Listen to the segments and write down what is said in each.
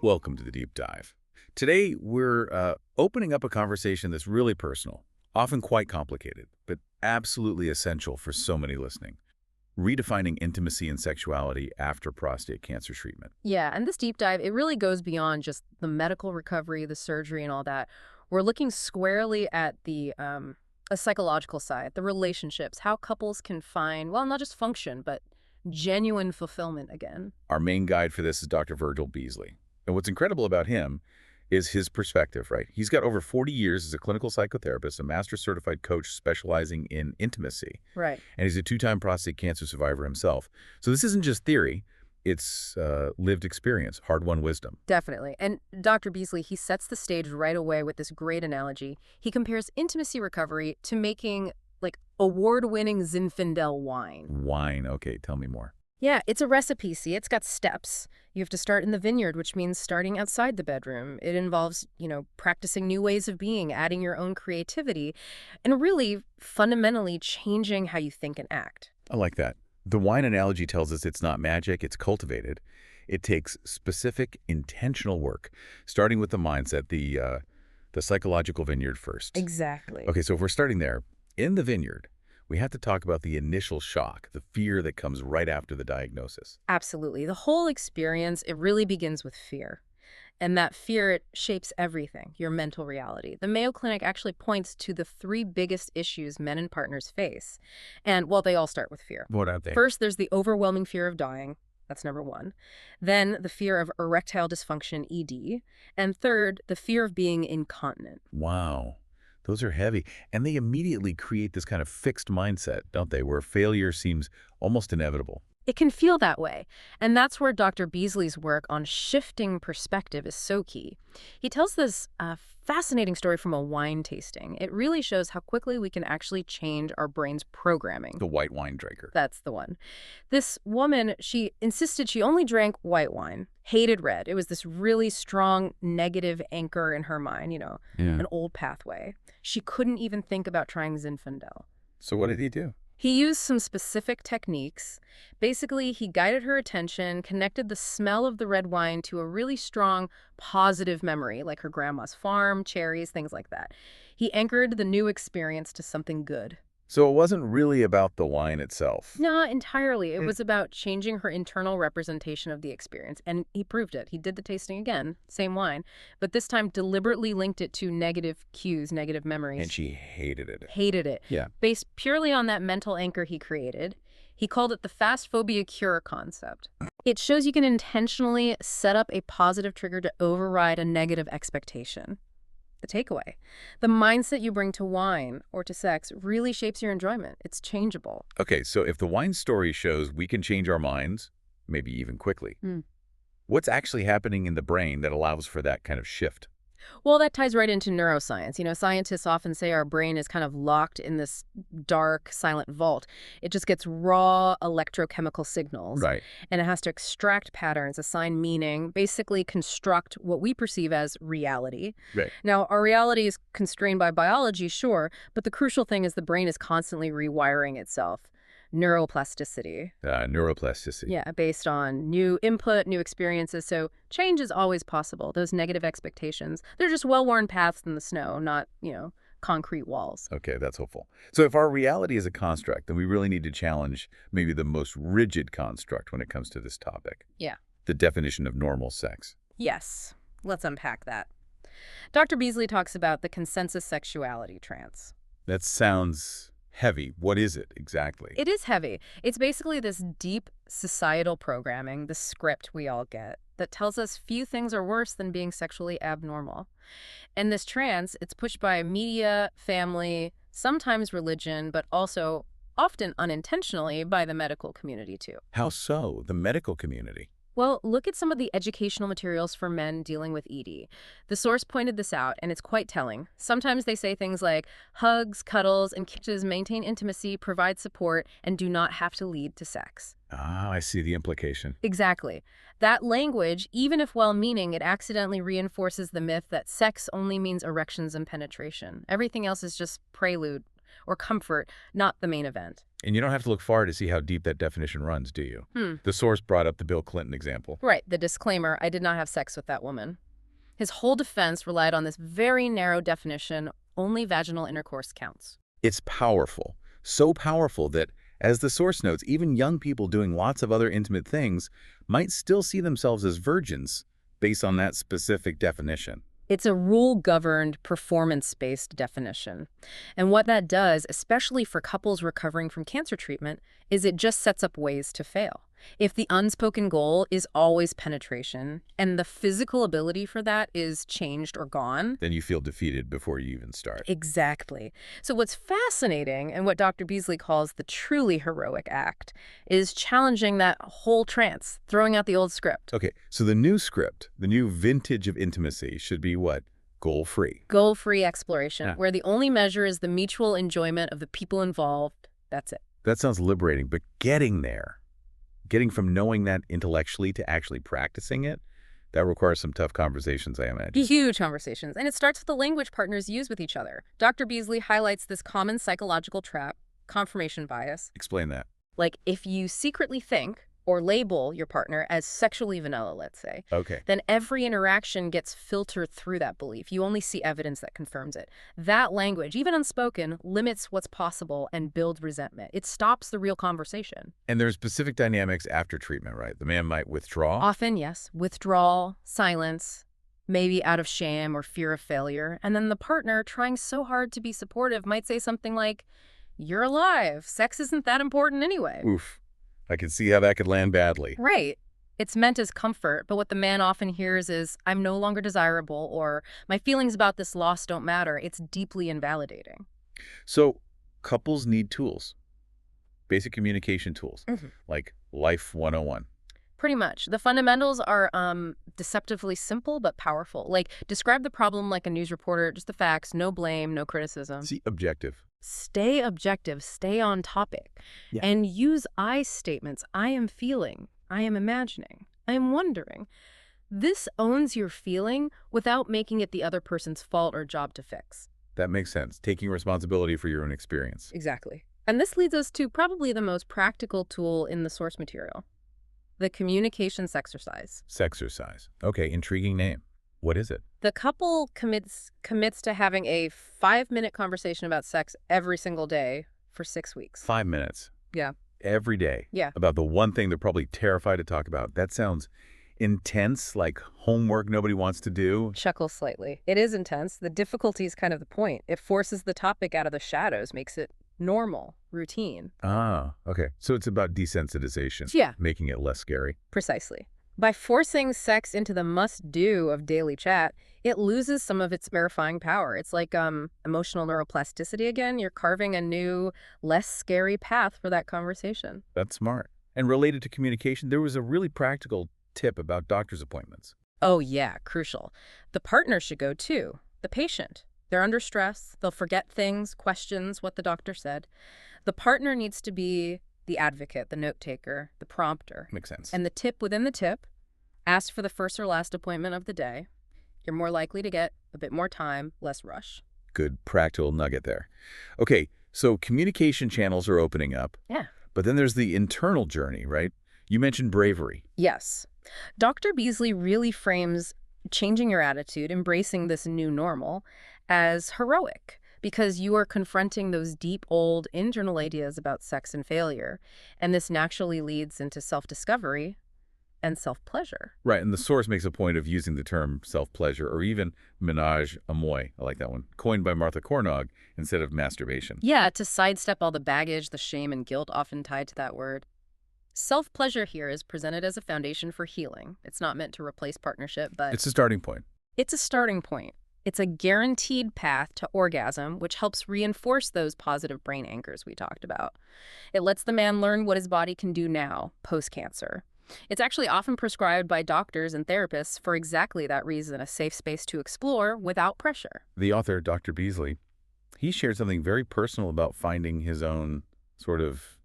Welcome to the Deep Dive. Today, we're opening up a conversation that's really personal, often quite complicated, but absolutely essential for so many listening. Redefining intimacy and sexuality after prostate cancer treatment. Yeah, and this deep dive, it really goes beyond just the medical recovery, the surgery, and all that. We're looking squarely at the a psychological side, the relationships, how couples can find, well, not just function, but genuine fulfillment again. Our main guide for this is Dr. Virgil Beasley. And what's incredible about him is his perspective, right? He's got over 40 years as a clinical psychotherapist, a master certified coach specializing in intimacy. Right. And he's a two-time prostate cancer survivor himself. So this isn't just theory, it's lived experience, hard-won wisdom. Definitely. And Dr. Beasley, he sets the stage right away with this great analogy. He compares intimacy recovery to making, like, award-winning Zinfandel wine. Wine, okay, tell me more. Yeah, it's a recipe. See, it's got steps. You have to start in the vineyard, which means starting outside the bedroom. It involves, practicing new ways of being, adding your own creativity, and really fundamentally changing how you think and act. I like that. The wine analogy tells us it's not magic, it's cultivated. It takes specific, intentional work, starting with the mindset, the psychological vineyard first. Exactly. Okay, so if we're starting there, in the vineyard, we have to talk about the initial shock, the fear that comes right after the diagnosis. Absolutely. The whole experience, it really begins with fear. And that fear, it shapes everything, your mental reality. The Mayo Clinic actually points to the three biggest issues men and partners face. And, well, they all start with fear. What are they? First, there's the overwhelming fear of dying. That's number one. Then the fear of erectile dysfunction, ED. And third, the fear of being incontinent. Wow. Those are heavy. And they immediately create this kind of fixed mindset, don't they, where failure seems almost inevitable. It can feel that way. And that's where Dr. Beasley's work on shifting perspective is so key. He tells this fascinating story from a wine tasting. It really shows how quickly we can actually change our brain's programming. The white wine drinker. That's the one. This woman, she insisted she only drank white wine, hated red. It was this really strong negative anchor in her mind, Yeah. an old pathway. She couldn't even think about trying Zinfandel. So what did he do? He used some specific techniques. Basically, he guided her attention, connected the smell of the red wine to a really strong, positive memory, like her grandma's farm, cherries, things like that. He anchored the new experience to something good. So it wasn't really about the wine itself. Not entirely. It was about changing her internal representation of the experience. And he proved it. He did the tasting again, same wine, but this time deliberately linked it to negative cues, negative memories. And she hated it. Hated it. Yeah. Based purely on that mental anchor he created. He called it the fast phobia cure concept. It shows you can intentionally set up a positive trigger to override a negative expectation. The takeaway. The mindset you bring to wine or to sex really shapes your enjoyment. It's changeable. Okay, so if the wine story shows we can change our minds, maybe even quickly, what's actually happening in the brain that allows for that kind of shift? Well, that ties right into neuroscience. Scientists often say our brain is kind of locked in this dark, silent vault. It just gets raw electrochemical signals. Right. And it has to extract patterns, assign meaning, basically construct what we perceive as reality. Right. Now, our reality is constrained by biology, sure, but the crucial thing is the brain is constantly rewiring itself. Neuroplasticity. Neuroplasticity. Yeah, based on new input, new experiences. So change is always possible. Those negative expectations, they're just well-worn paths in the snow, not, concrete walls. Okay, that's hopeful. So if our reality is a construct, then we really need to challenge maybe the most rigid construct when it comes to this topic. Yeah. The definition of normal sex. Yes. Let's unpack that. Dr. Beasley talks about the consensus sexuality trance. That sounds heavy. What is it exactly? It is heavy. It's basically this deep societal programming, the script we all get, that tells us few things are worse than being sexually abnormal. And this trance, it's pushed by media, family, sometimes religion, but also often unintentionally by the medical community too. How so? The medical community. Well, look at some of the educational materials for men dealing with ED. The source pointed this out, and it's quite telling. Sometimes they say things like, hugs, cuddles, and kisses maintain intimacy, provide support, and do not have to lead to sex. Ah, I see the implication. Exactly. That language, even if well-meaning, it accidentally reinforces the myth that sex only means erections and penetration. Everything else is just prelude or comfort, not the main event. And you don't have to look far to see how deep that definition runs, do you? The source brought up the Bill Clinton example. Right, the disclaimer, I did not have sex with that woman. His whole defense relied on this very narrow definition, only vaginal intercourse counts. It's powerful. So powerful that, as the source notes, even young people doing lots of other intimate things might still see themselves as virgins based on that specific definition. It's a rule-governed, performance-based definition. And what that does, especially for couples recovering from cancer treatment, is it just sets up ways to fail. If the unspoken goal is always penetration, and the physical ability for that is changed or gone, Then you feel defeated before you even start. exactly. So what's fascinating, and what Dr. Beasley calls the truly heroic act, is challenging that whole trance, throwing out the old script. Okay, so the new script, the new vintage of intimacy should be what? Goal-free. Goal-free exploration, Yeah. where the only measure is the mutual enjoyment of the people involved. That's it. That sounds liberating, but getting there, getting from knowing that intellectually to actually practicing it, that requires some tough conversations, I imagine. Huge conversations. And it starts with the language partners use with each other. Dr. Beasley highlights this common psychological trap, confirmation bias. Explain that. Like if you secretly think or label your partner as sexually vanilla, let's say, Okay. then every interaction gets filtered through that belief. You only see evidence that confirms it. That language, even unspoken, limits what's possible and builds resentment. It stops the real conversation. And there's specific dynamics after treatment, right? The man might withdraw. Often, yes, withdrawal, silence, maybe out of shame or fear of failure. And then the partner, trying so hard to be supportive, might say something like, "You're alive. Sex isn't that important anyway." Oof. I can see how that could land badly. Right. It's meant as comfort, but what the man often hears is, "I'm no longer desirable," or "My feelings about this loss don't matter." It's deeply invalidating. So couples need tools, basic communication tools, like Life 101. Pretty much. The fundamentals are deceptively simple but powerful. Like, describe the problem like a news reporter, just the facts, no blame, no criticism. See, objective. Stay objective, stay on topic, Yeah. and use I statements. I am feeling, I am imagining, I am wondering. This owns your feeling without making it the other person's fault or job to fix. That makes sense. Taking responsibility for your own experience. Exactly. And this leads us to probably the most practical tool in the source material, the communications exercise. Sexercise. Okay, intriguing name. What is it? The couple commits to having a 5-minute conversation about sex every single day for 6 weeks. 5 minutes. Yeah. Every day. Yeah. About the one thing they're probably terrified to talk about. That sounds intense, like homework nobody wants to do. Chuckle slightly. It is intense. The difficulty is kind of the point. It forces the topic out of the shadows, makes it normal, routine. Ah, okay. So it's about desensitization. Yeah. Making it less scary. Precisely. By forcing sex into the must-do of daily chat, it loses some of its verifying power. It's like emotional neuroplasticity again. You're carving a new, less scary path for that conversation. That's smart. And related to communication, there was a really practical tip about doctor's appointments. Oh yeah, crucial. The partner should go too. The patient. They're under stress. They'll forget things, questions, what the doctor said. The partner needs to be the advocate, the note taker, the prompter. Makes sense. And the tip within the tip, ask for the first or last appointment of the day. You're more likely to get a bit more time, less rush. Good practical nugget there. Okay, so communication channels are opening up. Yeah. But then there's the internal journey, right? You mentioned bravery. Yes. Dr. Beasley really frames changing your attitude, embracing this new normal, as heroic, because you are confronting those deep, old, internal ideas about sex and failure. And this naturally leads into self-discovery and self-pleasure. Right, and the source makes a point of using the term self-pleasure or even ménage à moi, I like that one, coined by Martha Cornog instead of masturbation. Yeah, to sidestep all the baggage, the shame and guilt often tied to that word. Self-pleasure here is presented as a foundation for healing. It's not meant to replace partnership, but It's a starting point. it's a starting point. It's a guaranteed path to orgasm, which helps reinforce those positive brain anchors we talked about. It lets the man learn what his body can do now, post-cancer. It's actually often prescribed by doctors and therapists for exactly that reason, a safe space to explore without pressure. The author, Dr. Beasley, he shared something very personal about finding his own sort of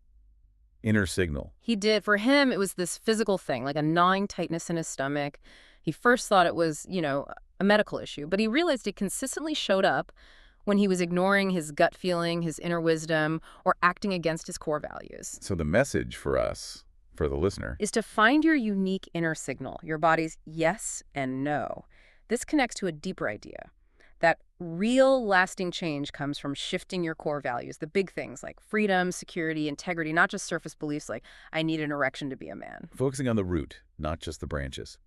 inner signal. He did. For him, it was this physical thing, like a gnawing tightness in his stomach. He first thought it was, a medical issue, but he realized it consistently showed up when he was ignoring his gut feeling, his inner wisdom, or acting against his core values. So the message for us, for the listener, Is to find your unique inner signal, your body's yes and no. This connects to a deeper idea that real lasting change comes from shifting your core values, the big things like freedom, security, integrity, not just surface beliefs like, I need an erection to be a man. focusing on the root, not just the branches.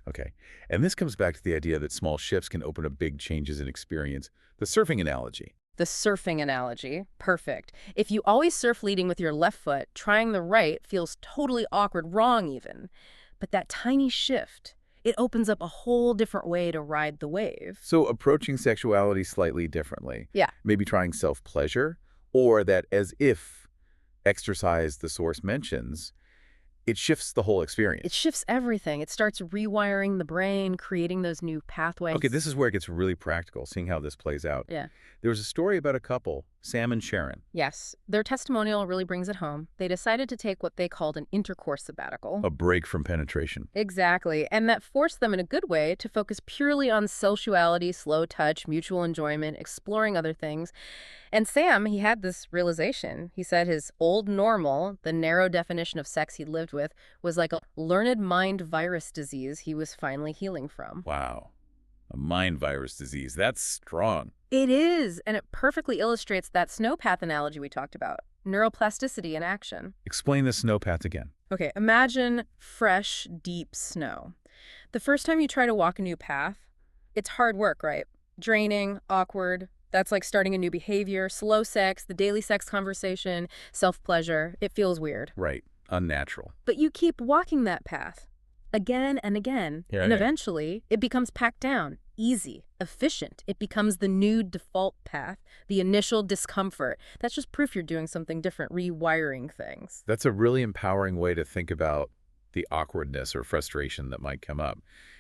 Okay. And this comes back to the idea that small shifts can open up big changes in experience. The surfing analogy. The surfing analogy, perfect. If you always surf leading with your left foot, trying the right feels totally awkward, wrong even. But that tiny shift, it opens up a whole different way to ride the wave. So approaching sexuality slightly differently. Yeah. Maybe trying self-pleasure, or that as if exercise the source mentions, it shifts the whole experience. It shifts everything. It starts rewiring the brain, creating those new pathways. Okay, this is where it gets really practical, seeing how this plays out. Yeah. There was a story about a couple, Sam and Sharon. Yes. Their testimonial really brings it home. They decided to take what they called an intercourse sabbatical. A break from penetration. Exactly. And that forced them in a good way to focus purely on sensuality, slow touch, mutual enjoyment, exploring other things. And Sam, he had this realization. He said his old normal, the narrow definition of sex he lived with, was like a learned mind virus disease he was finally healing from. Wow. A mind virus disease. That's strong. It is, and it perfectly illustrates that snowpath analogy we talked about, neuroplasticity in action. Explain the snowpath again. Okay, imagine fresh, deep snow. The first time you try to walk a new path, it's hard work, right? Draining, awkward. That's like starting a new behavior, slow sex, the daily sex conversation, self-pleasure. It feels weird. Right. Unnatural. But you keep walking that path again and again, Yeah, and yeah. eventually it becomes packed down, easy, efficient. It becomes the new default path, the initial discomfort. That's just proof you're doing something different, rewiring things. That's a really empowering way to think about the awkwardness or frustration that might come up.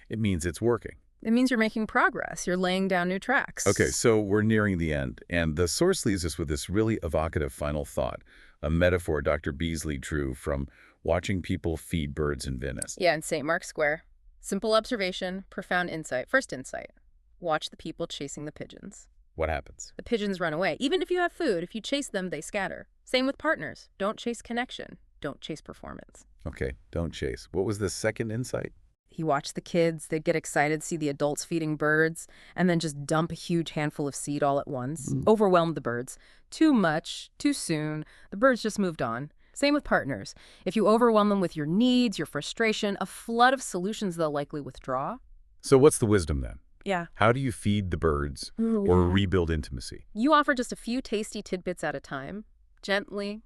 It means it's working. It means you're making progress. You're laying down new tracks. Okay, so we're nearing the end, and the source leaves us with this really evocative final thought, a metaphor Dr. Beasley drew from watching people feed birds in Venice. Yeah, in St. Mark's Square. Simple observation, profound insight. First insight. Watch the people chasing the pigeons. What happens? The pigeons run away. Even if you have food, if you chase them, they scatter. Same with partners. Don't chase connection. Don't chase performance. Okay, don't chase. What was the second insight? He watched the kids. They'd get excited, see the adults feeding birds, and then just dump a huge handful of seed all at once. Overwhelmed the birds. Too much, too soon. The birds just moved on. Same with partners. If you overwhelm them with your needs, your frustration, a flood of solutions they'll likely withdraw. So what's the wisdom then? Yeah. How do you feed the birds or rebuild intimacy? You offer just a few tasty tidbits at a time, gently,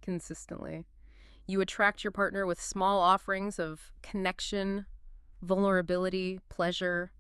consistently. You attract your partner with small offerings of connection, vulnerability, pleasure,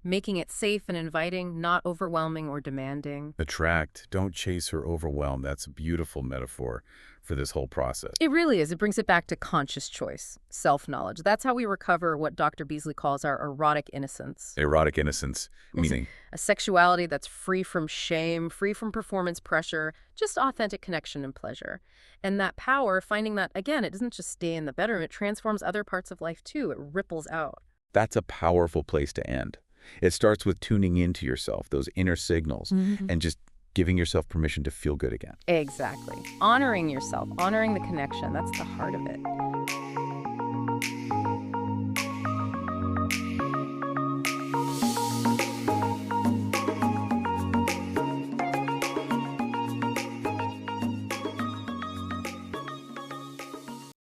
making it safe and inviting, not overwhelming or demanding. Attract, don't chase or overwhelm. That's a beautiful metaphor for this whole process. It really is. It brings it back to conscious choice, self-knowledge. That's how we recover what Dr. Beasley calls our erotic innocence. Erotic innocence, meaning A sexuality that's free from shame, free from performance pressure, just authentic connection and pleasure. And that power, finding that, again, it doesn't just stay in the bedroom, it transforms other parts of life too. It ripples out. that's a powerful place to end. It starts with tuning into yourself, those inner signals, and just giving yourself permission to feel good again. Exactly. Honoring yourself, honoring the connection, that's the heart of it.